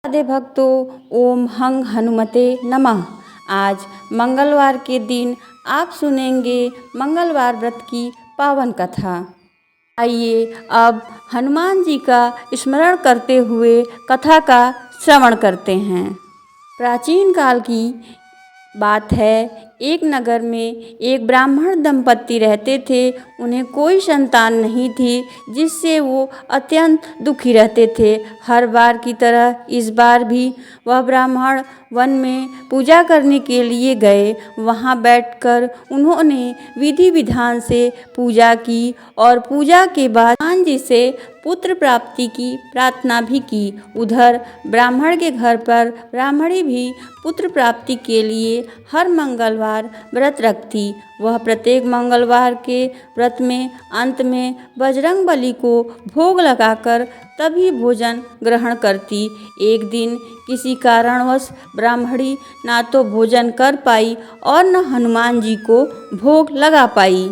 राधे भक्तों, ओम हंग हनुमते नमः। आज मंगलवार के दिन आप सुनेंगे मंगलवार व्रत की पावन कथा। आइए अब हनुमान जी का स्मरण करते हुए कथा का श्रवण करते हैं। प्राचीन काल की बात है, एक नगर में एक ब्राह्मण दंपत्ति रहते थे। उन्हें कोई संतान नहीं थी, जिससे वो अत्यंत दुखी रहते थे। हर बार की तरह इस बार भी वह ब्राह्मण वन में पूजा करने के लिए गए। वहाँ बैठकर उन्होंने विधि विधान से पूजा की और पूजा के बाद हनुमान जी से पुत्र प्राप्ति की प्रार्थना भी की। उधर ब्राह्मण के घर पर ब्राह्मणी भी पुत्र प्राप्ति के लिए हर मंगलवार व्रत रखती। वह प्रत्येक मंगलवार के व्रत में अंत में बजरंग बली को भोग लगाकर तभी भोजन ग्रहण करती। एक दिन किसी कारणवश ब्राह्मणी ना तो भोजन कर पाई और न हनुमान जी को भोग लगा पाई।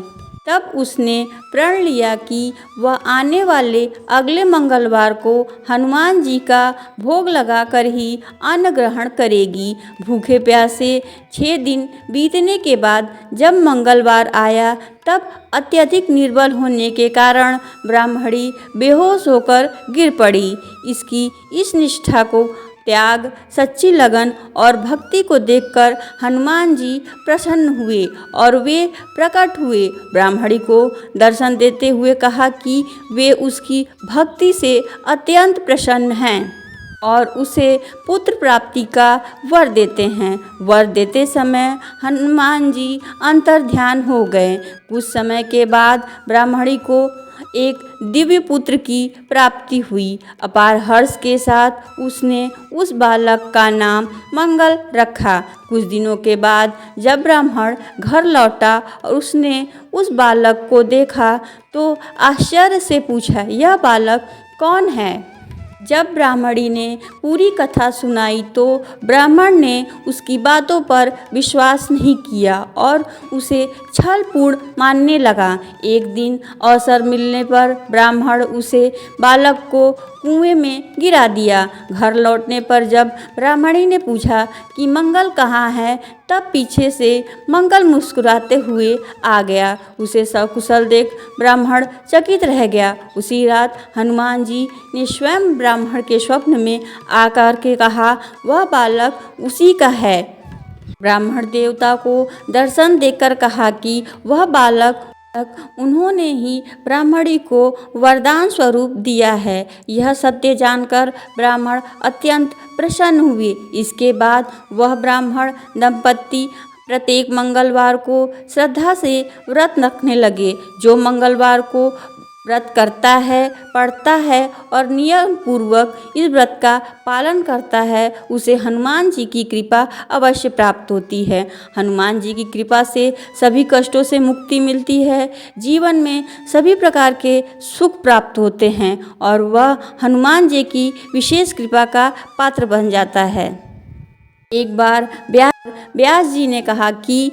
तब उसने प्रण लिया कि वह आने वाले अगले मंगलवार को हनुमान जी का भोग लगाकर ही अन्न ग्रहण करेगी। भूखे प्यासे 6 दिन बीतने के बाद जब मंगलवार आया, तब अत्यधिक निर्बल होने के कारण ब्राह्मणी बेहोश होकर गिर पड़ी। इसकी इस निष्ठा को, त्याग, सच्ची लगन और भक्ति को देखकर हनुमान जी प्रसन्न हुए और वे प्रकट हुए। ब्राह्मणी को दर्शन देते हुए कहा कि वे उसकी भक्ति से अत्यंत प्रसन्न हैं और उसे पुत्र प्राप्ति का वर देते हैं। वर देते समय हनुमान जी अंतर्ध्यान हो गए। कुछ समय के बाद ब्राह्मणी को एक दिव्य पुत्र की प्राप्ति हुई। अपार हर्ष के साथ उसने उस बालक का नाम मंगल रखा। कुछ दिनों के बाद जब ब्राह्मण घर लौटा और उसने उस बालक को देखा तो आश्चर्य से पूछा, यह बालक कौन है? जब ब्राह्मणी ने पूरी कथा सुनाई तो ब्राह्मण ने उसकी बातों पर विश्वास नहीं किया और उसे छलपूर्ण मानने लगा। एक दिन अवसर मिलने पर ब्राह्मण उसे बालक को कुएं में गिरा दिया। घर लौटने पर जब ब्राह्मणी ने पूछा कि मंगल कहाँ है, तब पीछे से मंगल मुस्कुराते हुए आ गया। उसे सकुशल देख ब्राह्मण चकित रह गया। उसी रात हनुमान जी ने स्वयं ब्राह्मण के स्वप्न में आकर के कहा, वह बालक उसी का है। ब्राह्मण देवता को दर्शन देकर कहा कि वह बालक उन्होंने ही ब्राह्मणी को वरदान स्वरूप दिया है। यह सत्य जानकर ब्राह्मण अत्यंत प्रसन्न हुए। इसके बाद वह ब्राह्मण दंपत्ति प्रत्येक मंगलवार को श्रद्धा से व्रत रखने लगे। जो मंगलवार को व्रत करता है, पढ़ता है और नियम पूर्वक इस व्रत का पालन करता है, उसे हनुमान जी की कृपा अवश्य प्राप्त होती है। हनुमान जी की कृपा से सभी कष्टों से मुक्ति मिलती है, जीवन में सभी प्रकार के सुख प्राप्त होते हैं और वह हनुमान जी की विशेष कृपा का पात्र बन जाता है। एक बार व्यास जी ने कहा कि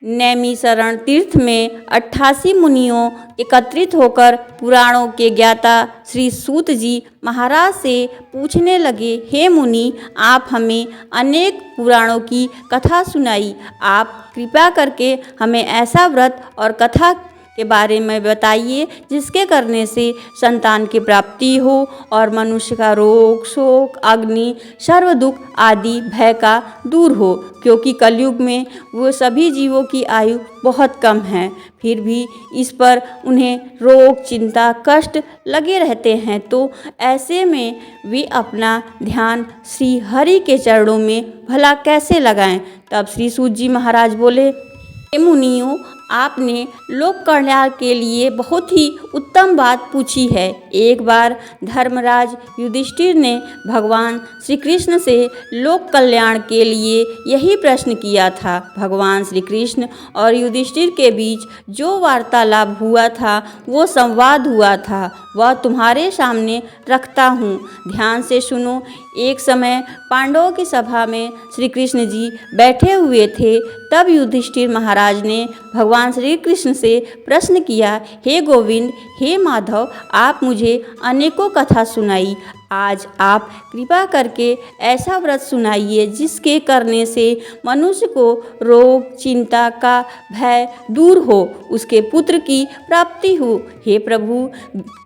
नैमिषारण्य तीर्थ में 88 मुनियों एकत्रित होकर पुराणों के ज्ञाता श्री सूत जी महाराज से पूछने लगे, हे मुनि, आप हमें अनेक पुराणों की कथा सुनाई। आप कृपा करके हमें ऐसा व्रत और कथा के बारे में बताइए जिसके करने से संतान की प्राप्ति हो और मनुष्य का रोग, शोक, अग्नि, सर्व दुख आदि भय का दूर हो, क्योंकि कलयुग में वो सभी जीवों की आयु बहुत कम है। फिर भी इस पर उन्हें रोग, चिंता, कष्ट लगे रहते हैं, तो ऐसे में वे अपना ध्यान श्री हरि के चरणों में भला कैसे लगाएं। तब श्री सूत जी महाराज बोले, हे मुनियों, आपने लोक कल्याण के लिए बहुत ही उत्तम बात पूछी है। एक बार धर्मराज युधिष्ठिर ने भगवान श्री कृष्ण से लोक कल्याण के लिए यही प्रश्न किया था। भगवान श्री कृष्ण और युधिष्ठिर के बीच जो वार्तालाप हुआ था, वो संवाद हुआ था, वह तुम्हारे सामने रखता हूँ। ध्यान से सुनो। एक समय पांडवों की सभा में श्री कृष्ण जी बैठे हुए थे। तब युधिष्ठिर महाराज ने भगवान भगवान श्री कृष्ण से प्रश्न किया, हे गोविंद, हे माधव, आप मुझे अनेकों कथा सुनाई। आज आप कृपा करके ऐसा व्रत सुनाइए जिसके करने से मनुष्य को रोग चिंता का भय दूर हो, उसके पुत्र की प्राप्ति हो। हे प्रभु,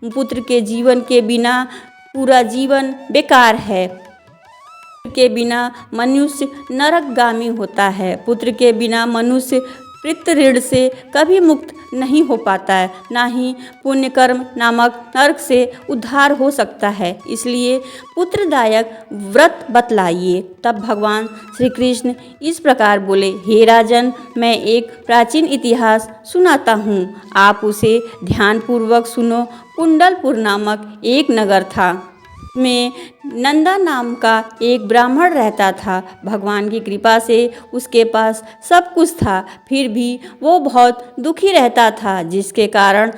पुत्र के जीवन के बिना पूरा जीवन बेकार है। पुत्र के बिना मनुष्य नरकगामी होता है। पुत्र के बिना मनुष्य पितृ ऋण से कभी मुक्त नहीं हो पाता है, ना ही पुण्य कर्म नामक नरक से उद्धार हो सकता है। इसलिए पुत्रदायक व्रत बतलाइए। तब भगवान श्री कृष्ण इस प्रकार बोले, हे राजन, मैं एक प्राचीन इतिहास सुनाता हूँ, आप उसे ध्यानपूर्वक सुनो। कुंडलपुर नामक एक नगर था, में नंदा नाम का एक ब्राह्मण रहता था। भगवान की कृपा से उसके पास सब कुछ था, फिर भी वो बहुत दुखी रहता था, जिसके कारण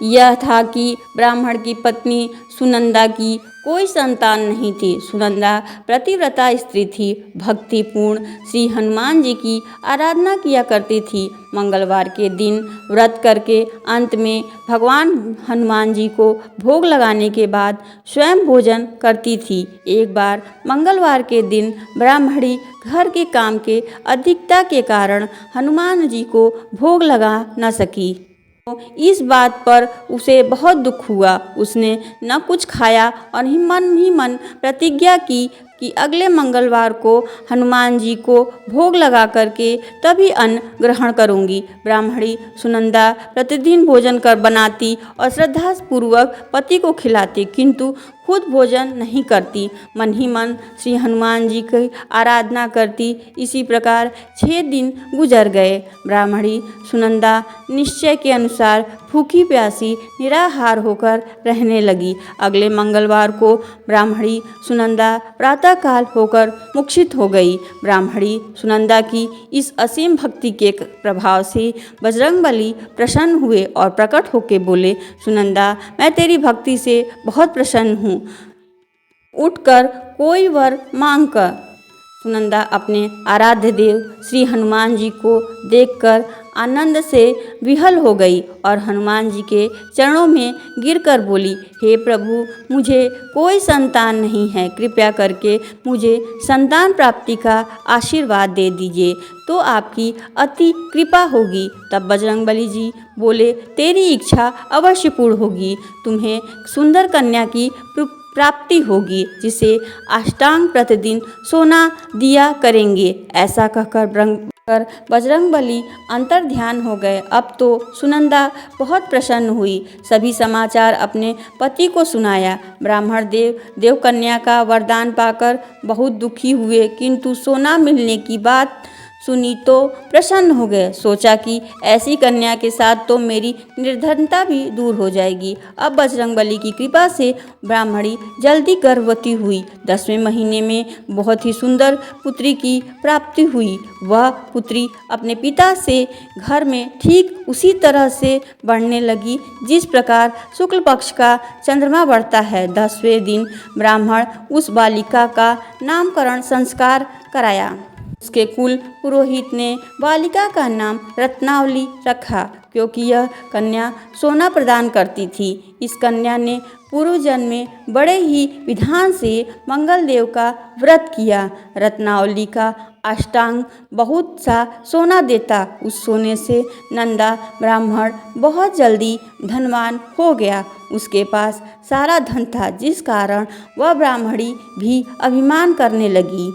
यह था कि ब्राह्मण की पत्नी सुनंदा की कोई संतान नहीं थी। सुनंदा पतिव्रता स्त्री थी, भक्तिपूर्ण श्री हनुमान जी की आराधना किया करती थी। मंगलवार के दिन व्रत करके अंत में भगवान हनुमान जी को भोग लगाने के बाद स्वयं भोजन करती थी। एक बार मंगलवार के दिन ब्राह्मणी घर के काम के अधिकता के कारण हनुमान जी को भोग लगा न सकी। इस बात पर उसे बहुत दुख हुआ। उसने न कुछ खाया और ही मन प्रतिज्ञा की कि अगले मंगलवार को हनुमान जी को भोग लगा करके तभी अन्न ग्रहण करूंगी। ब्राह्मणी सुनंदा प्रतिदिन भोजन कर बनाती और श्रद्धापूर्वक पति को खिलाती, किंतु खुद भोजन नहीं करती, मन ही मन श्री हनुमान जी की आराधना करती। इसी प्रकार 6 दिन गुजर गए। ब्राह्मणी सुनंदा निश्चय के अनुसार भूखी प्यासी निराहार होकर रहने लगी। अगले मंगलवार को ब्राह्मणी सुनंदा प्रातःकाल होकर मूर्छित हो गई। ब्राह्मणी सुनंदा की इस असीम भक्ति के प्रभाव से बजरंगबली प्रसन्न हुए और प्रकट होकर बोले, सुनंदा, मैं तेरी भक्ति से बहुत प्रसन्न हूँ, उठकर कोई वर मांग कर। सुनंदा अपने आराध्य देव श्री हनुमान जी को देखकर आनंद से विहल हो गई और हनुमान जी के चरणों में गिरकर बोली, हे प्रभु, मुझे कोई संतान नहीं है, कृपया करके मुझे संतान प्राप्ति का आशीर्वाद दे दीजिए तो आपकी अति कृपा होगी। तब बजरंगबली जी बोले, तेरी इच्छा अवश्य पूर्ण होगी, तुम्हें सुंदर कन्या की प्राप्ति होगी, जिसे अष्टांग प्रतिदिन सोना दिया करेंगे। ऐसा कहकर बजरंगबली अंतर ध्यान हो गए। अब तो सुनंदा बहुत प्रसन्न हुई, सभी समाचार अपने पति को सुनाया। ब्राह्मण देवकन्या का वरदान पाकर बहुत दुखी हुए, किंतु सोना मिलने की बात सुनी तो प्रसन्न हो गए। सोचा कि ऐसी कन्या के साथ तो मेरी निर्धनता भी दूर हो जाएगी। अब बजरंगबली की कृपा से ब्राह्मणी जल्दी गर्भवती हुई। 10वें महीने में बहुत ही सुंदर पुत्री की प्राप्ति हुई। वह पुत्री अपने पिता से घर में ठीक उसी तरह से बढ़ने लगी जिस प्रकार शुक्ल पक्ष का चंद्रमा बढ़ता है। 10वें दिन ब्राह्मण उस बालिका का नामकरण संस्कार कराया। उसके कुल पुरोहित ने बालिका का नाम रत्नावली रखा, क्योंकि यह कन्या सोना प्रदान करती थी। इस कन्या ने पूर्व जन्म में बड़े ही विधान से मंगल देव का व्रत किया। रत्नावली का अष्टांग बहुत सा सोना देता। उस सोने से नंदा ब्राह्मण बहुत जल्दी धनवान हो गया। उसके पास सारा धन था, जिस कारण वह ब्राह्मणी भी अभिमान करने लगी।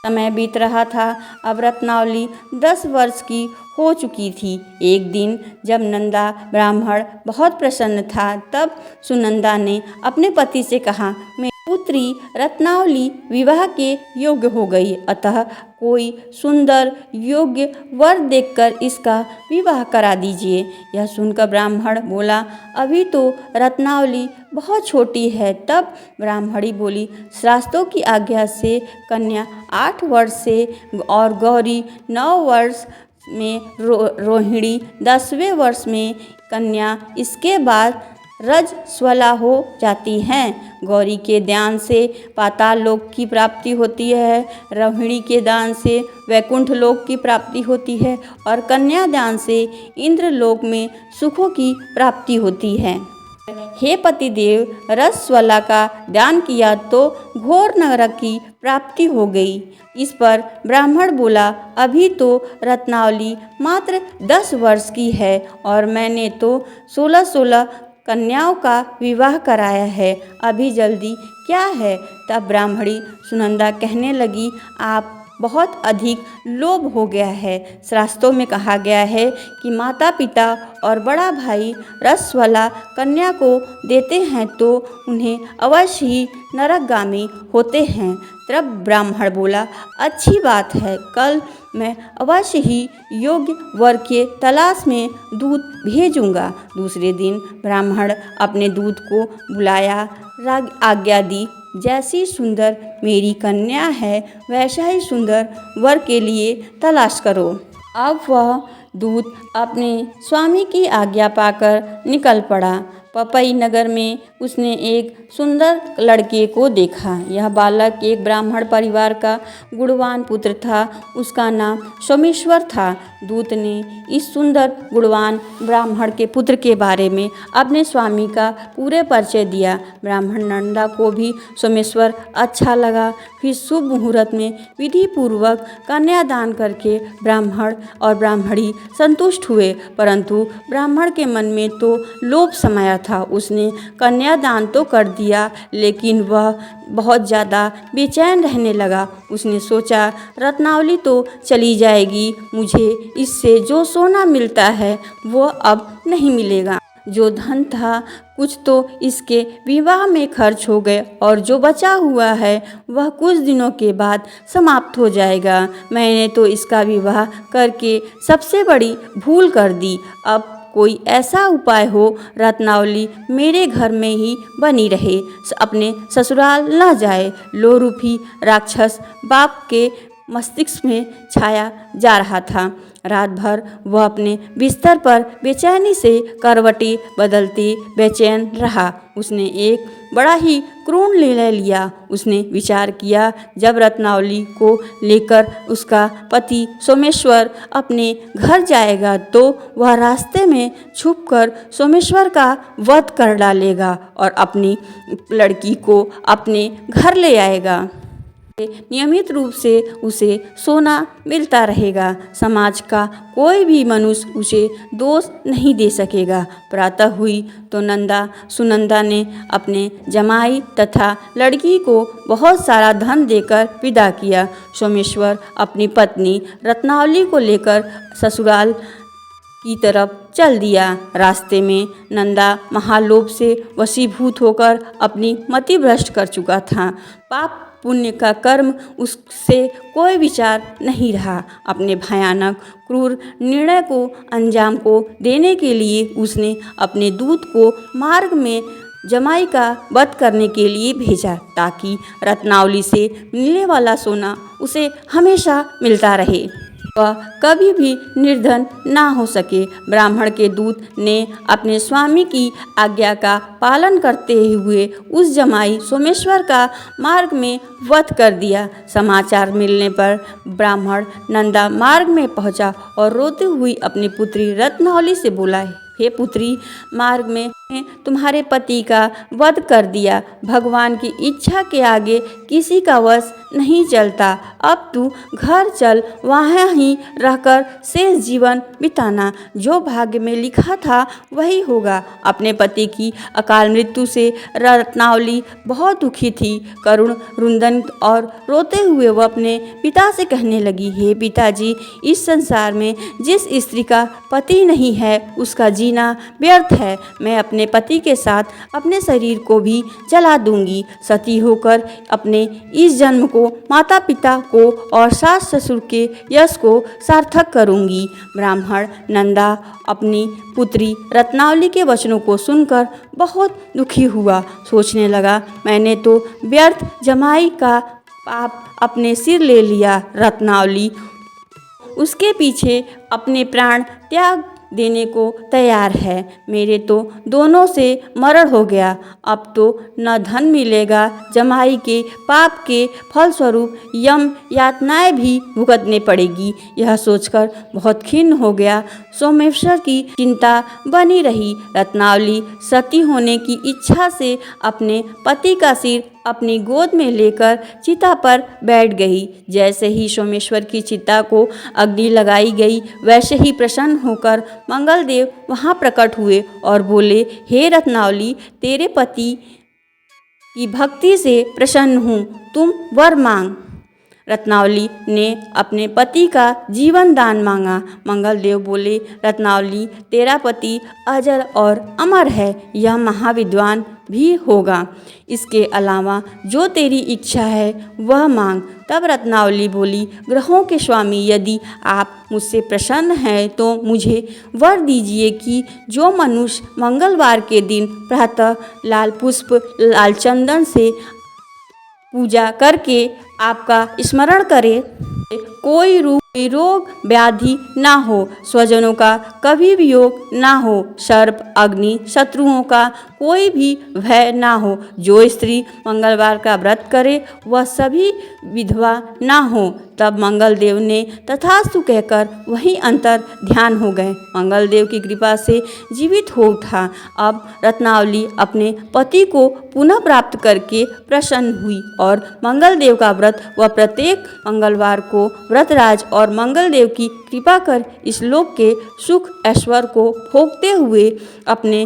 समय बीत रहा था। अब रत्नावली 10 वर्ष की हो चुकी थी। एक दिन जब नंदा ब्राह्मण बहुत प्रसन्न था, तब सुनंदा ने अपने पति से कहा, मेरी पुत्री रत्नावली विवाह के योग्य हो गई, अतः कोई सुंदर योग्य वर देखकर इसका विवाह करा दीजिए। यह सुनकर ब्राह्मण बोला, अभी तो रत्नावली बहुत छोटी है। तब ब्राह्मणी बोली, शास्त्रों की आज्ञा से कन्या 8 वर्ष से और गौरी 9 वर्ष में रोहिणी 10वें वर्ष में कन्या, इसके बाद रजस्वला हो जाती हैं। गौरी के दान से पाताल लोक की प्राप्ति होती है, रोहिणी के दान से वैकुंठ लोक की प्राप्ति होती है और कन्या दान से इंद्र लोक में सुखों की प्राप्ति होती है। हे पतिदेव, रजस्वला का दान किया तो घोर नरक की प्राप्ति हो गई। इस पर ब्राह्मण बोला, अभी तो रत्नावली मात्र 10 वर्ष की है और मैंने तो 16 कन्याओं का विवाह कराया है, अभी जल्दी क्या है। तब ब्राह्मणी सुनंदा कहने लगी, आप बहुत अधिक लोभ हो गया है। शास्त्रों में कहा गया है कि माता पिता और बड़ा भाई रजस्वला कन्या को देते हैं तो उन्हें अवश्य ही नरकगामी होते हैं। तब ब्राह्मण बोला, अच्छी बात है, कल मैं अवश्य ही योग्य वर के तलाश में दूत भेजूंगा। दूसरे दिन ब्राह्मण अपने दूत को बुलाया, आज्ञा दी, जैसी सुंदर मेरी कन्या है वैसा ही सुंदर वर के लिए तलाश करो। अब वह दूत अपने स्वामी की आज्ञा पाकर निकल पड़ा। पपई नगर में उसने एक सुंदर लड़के को देखा। यह बालक एक ब्राह्मण परिवार का गुणवान पुत्र था। उसका नाम सोमेश्वर था। दूत ने इस सुंदर गुणवान ब्राह्मण के पुत्र के बारे में अपने स्वामी का पूरे परिचय दिया। ब्राह्मण नंदा को भी सोमेश्वर अच्छा लगा। फिर शुभ मुहूर्त में विधि पूर्वक कन्यादान करके ब्राह्मण और ब्राह्मणी संतुष्ट हुए, परंतु ब्राह्मण के मन में तो लोभ समाया था। उसने कन्यादान तो कर दिया, लेकिन वह बहुत ज़्यादा बेचैन रहने लगा। उसने सोचा, रत्नावली तो चली जाएगी, मुझे इससे जो सोना मिलता है वो अब नहीं मिलेगा। जो धन था कुछ तो इसके विवाह में खर्च हो गए और जो बचा हुआ है वह कुछ दिनों के बाद समाप्त हो जाएगा। मैंने तो इसका विवाह करके सबसे बड़ी भूल कर दी। अब कोई ऐसा उपाय हो रत्नावली मेरे घर में ही बनी रहे, अपने ससुराल न जाए। लोरूपी राक्षस बाप के मस्तिष्क में छाया जा रहा था। रात भर वह अपने बिस्तर पर बेचैनी से करवटें बदलते बेचैन रहा। उसने एक बड़ा ही क्रूर निर्णय लिया। उसने विचार किया, जब रत्नावली को लेकर उसका पति सोमेश्वर अपने घर जाएगा तो वह रास्ते में छुपकर सोमेश्वर का वध कर डालेगा और अपनी लड़की को अपने घर ले आएगा। नियमित रूप से उसे सोना मिलता रहेगा। समाज का कोई भी मनुष्य उसे दोष नहीं दे सकेगा। प्रातः हुई तो सुनंदा ने अपने जमाई तथा लड़की को बहुत सारा धन देकर विदा किया। सोमेश्वर अपनी पत्नी रत्नावली को लेकर ससुराल की तरफ चल दिया। रास्ते में नंदा महालोभ से वशीभूत होकर अपनी मति भ्रष्ट कर चुका था। पाप पुण्य का कर्म उससे कोई विचार नहीं रहा। अपने भयानक क्रूर निर्णय को अंजाम को देने के लिए उसने अपने दूत को मार्ग में जमाई का वध करने के लिए भेजा, ताकि रत्नावली से मिलने वाला सोना उसे हमेशा मिलता रहे, वह कभी भी निर्धन ना हो सके। ब्राह्मण के दूत ने अपने स्वामी की आज्ञा का पालन करते हुए उस जमाई सोमेश्वर का मार्ग में वध कर दिया। समाचार मिलने पर ब्राह्मण नंदा मार्ग में पहुंचा और रोती हुई अपनी पुत्री रत्नावली से बोला, हे पुत्री, मार्ग में तुम्हारे पति का वध कर दिया। भगवान की इच्छा के आगे किसी का वश नहीं चलता। अब तू घर चल, वहाँ ही रहकर शेष जीवन बिताना। जो भाग्य में लिखा था वही होगा। अपने पति की अकाल मृत्यु से रत्नावली बहुत दुखी थी। करुण रुंदन और रोते हुए वह अपने पिता से कहने लगी, हे पिताजी, इस संसार में जिस स्त्री का पति नहीं है उसका जीना व्यर्थ है। मैं अपने पति के साथ अपने शरीर को भी जला दूंगी। सती होकर अपने इस जन्म को माता पिता को और सास ससुर के यश को सार्थक करूंगी। ब्राह्मण नंदा अपनी पुत्री रत्नावली के वचनों को सुनकर बहुत दुखी हुआ। सोचने लगा, मैंने तो व्यर्थ जमाई का पाप अपने सिर ले लिया। रत्नावली उसके पीछे अपने प्राण त्याग देने को तैयार है। मेरे तो दोनों से मरण हो गया। अब तो न धन मिलेगा, जमाई के पाप के फलस्वरूप यम यातनाएं भी भुगतने पड़ेगी। यह सोचकर बहुत खिन्न हो गया। सोमेश्वर की चिंता बनी रही। रत्नावली सती होने की इच्छा से अपने पति का सिर अपनी गोद में लेकर चिता पर बैठ गई। जैसे ही सोमेश्वर की चिता को अग्नि लगाई गई, वैसे ही प्रसन्न होकर मंगलदेव वहाँ प्रकट हुए और बोले, हे रत्नावली, तेरे पति की भक्ति से प्रसन्न हूँ, तुम वर मांग। रत्नावली ने अपने पति का जीवन दान मांगा। मंगलदेव बोले, रत्नावली, तेरा पति अजर और अमर है, यह महाविद्वान भी होगा। इसके अलावा जो तेरी इच्छा है वह मांग। तब रत्नावली बोली, ग्रहों के स्वामी, यदि आप मुझसे प्रसन्न हैं तो मुझे वर दीजिए कि जो मनुष्य मंगलवार के दिन प्रातः लाल पुष्प लाल चंदन से पूजा करके आपका स्मरण करे, कोई रोग व्याधि ना हो, स्वजनों का कभी वियोग ना हो, सर्प अग्नि शत्रुओं का कोई भी भय ना हो। जो स्त्री मंगलवार का व्रत करे वह सभी विधवा ना हो। तब मंगलदेव ने तथास्तु कहकर वहीं अंतर ध्यान हो गए। मंगलदेव की कृपा से जीवित हो उठा। अब रत्नावली अपने पति को पुनः प्राप्त करके प्रसन्न हुई और मंगलदेव का व्रत वह प्रत्येक मंगलवार को व्रतराज और मंगलदेव की कृपा कर इस लोक के सुख ऐश्वर्य को भोगते हुए अपने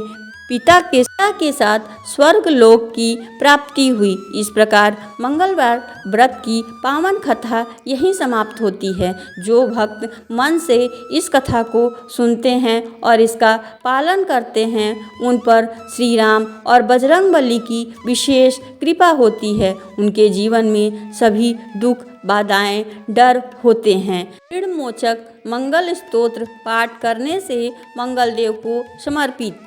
पिता के साथ स्वर्ग लोक की प्राप्ति हुई। इस प्रकार मंगलवार व्रत की पावन कथा यहीं समाप्त होती है। जो भक्त मन से इस कथा को सुनते हैं और इसका पालन करते हैं, उन पर श्री राम और बजरंगबली की विशेष कृपा होती है। उनके जीवन में सभी दुख बाधाएं डर होते हैं। ऋणमोचक मंगल स्तोत्र पाठ करने से मंगलदेव को समर्पित।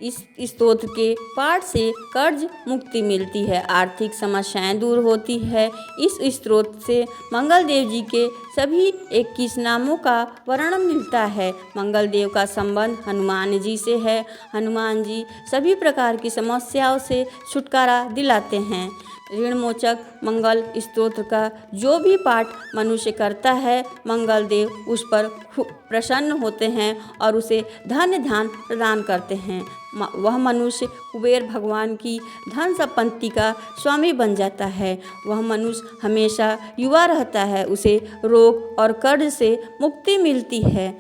इस स्तोत्र के पाठ से कर्ज मुक्ति मिलती है, आर्थिक समस्याएं दूर होती है। इस स्तोत्र से मंगलदेव जी के सभी 21 नामों का वर्णन मिलता है। मंगलदेव का संबंध हनुमान जी से है। हनुमान जी सभी प्रकार की समस्याओं से छुटकारा दिलाते हैं। ऋणमोचक मंगल स्तोत्र का जो भी पाठ मनुष्य करता है, मंगलदेव उस पर प्रसन्न होते हैं और उसे धन ध्यान प्रदान करते हैं। वह मनुष्य कुबेर भगवान की धन संपत्ति का स्वामी बन जाता है। वह मनुष्य हमेशा युवा रहता है। उसे रोग और कर्ज से मुक्ति मिलती है।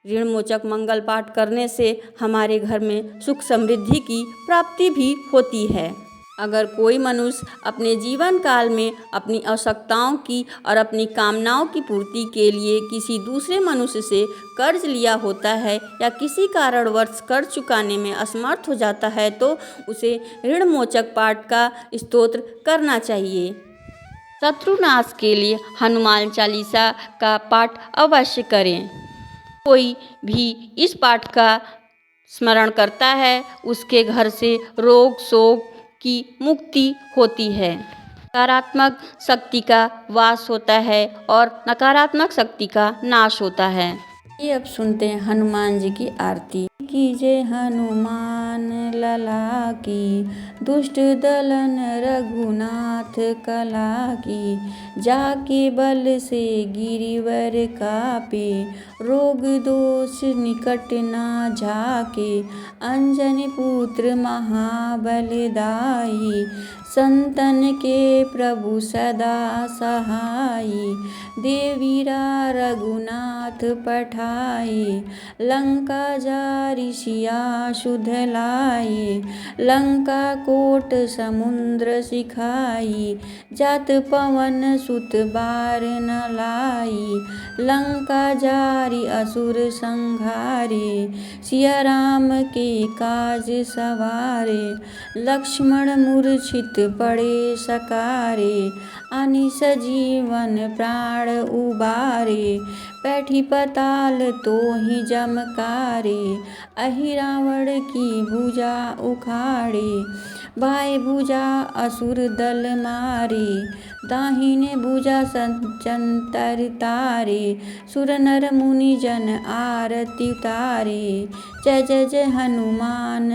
ऋणमोचक मंगल पाठ करने से हमारे घर में सुख समृद्धि की प्राप्ति भी होती है। अगर कोई मनुष्य अपने जीवन काल में अपनी आवश्यकताओं की और अपनी कामनाओं की पूर्ति के लिए किसी दूसरे मनुष्य से कर्ज लिया होता है या किसी कारणवश कर्ज चुकाने में असमर्थ हो जाता है, तो उसे ऋणमोचक पाठ का स्तोत्र करना चाहिए। शत्रुनाश के लिए हनुमान चालीसा का पाठ अवश्य करें। कोई भी इस पाठ का स्मरण करता है, उसके घर से रोग शोक की मुक्ति होती है। सकारात्मक शक्ति का वास होता है और नकारात्मक शक्ति का नाश होता है। ये अब सुनते हैं हनुमान जी की आरती। कीजे हनुमान लला की, दुष्ट दलन रघुनाथ कला की। जाके बल से गिरिवर कापे, रोग दोष निकट ना जाके। अंजनी पुत्र महाबलदाई, संतन के प्रभु सदा सहाई। देवीरा रघुनाथ पठाए, लंका जारि सिया सुध लाए। लंका कोट समुद्र सिखाई, जात पवन सुत बार न लाई। लंका जारि असुर संघारे, सिया राम के काज सवारे। लक्ष्मण मूर्छित पड़े सकारे, अनि सजीवन प्राण उबारे। बैठी पताल तो ही जमकारे, अहि रावण की भुजा उखाड़े, बाएं भुजा असुर दल मारे, दाहिने भुजा सज्जन तर तारे, सुर नर मुनि जन आरती उतारे। जय जय जय हनुमान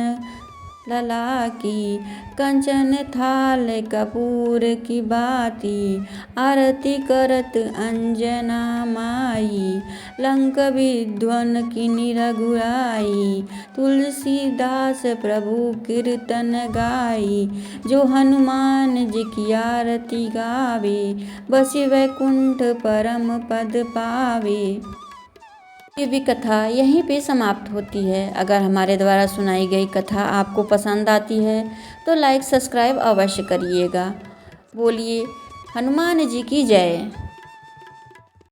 लला की, कंचन थाल कपूर की बाती, आरती करत अंजना माई, लंक विध्वन किनी रघुराई, तुलसीदास प्रभु कीर्तन गाई, जो हनुमान जी की आरती गावे, बसी वैकुंठ परम पद पावे। ये भी कथा यहीं पे समाप्त होती है। अगर हमारे द्वारा सुनाई गई कथा आपको पसंद आती है तो लाइक सब्सक्राइब अवश्य करिएगा। बोलिए हनुमान जी की जय।